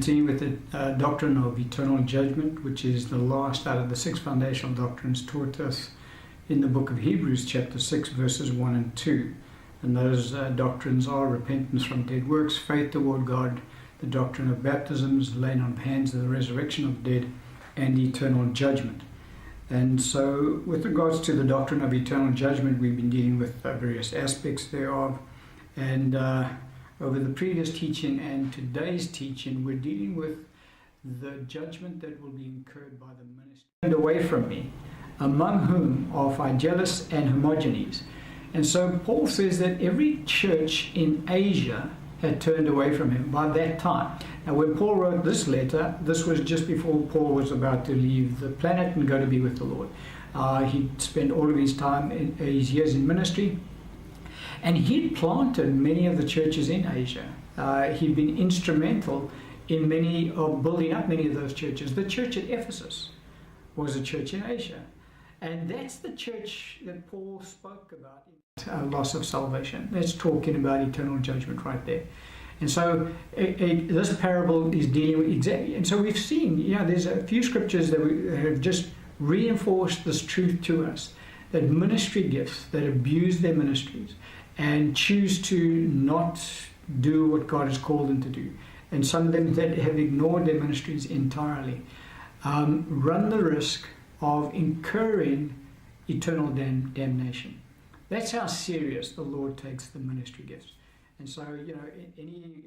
continuing with the doctrine of eternal judgment, which is the last out of the 6 foundational doctrines taught us in the book of Hebrews, chapter 6, verses 1 and 2. And those doctrines are repentance from dead works, faith toward God, the doctrine of baptisms, laying on of hands, the resurrection of the dead, and eternal judgment. And so with regards to the doctrine of eternal judgment, we've been dealing with various aspects thereof. And over the previous teaching and today's teaching, we're dealing with the judgment that will be incurred by the ministry turned away from me, among whom are Phygellus and Hermogenes. And so Paul says that every church in Asia had turned away from him by that time. Now when Paul wrote this letter, this was just before Paul was about to leave the planet and go to be with the Lord. He'd spent all of his time, his years in ministry, and he'd planted many of the churches in Asia. He'd been instrumental in building up many of those churches. The church at Ephesus was a church in Asia. And that's the church that Paul spoke about in loss of salvation. That's talking about eternal judgment right there. And so this parable is dealing with exactly. And so we've seen, there's a few scriptures that have just reinforced this truth to us, that ministry gifts that abuse their ministries and choose to not do what God has called them to do, and some of them that have ignored their ministries entirely, run the risk of incurring eternal damnation. That's how serious the Lord takes the ministry gifts. And so, any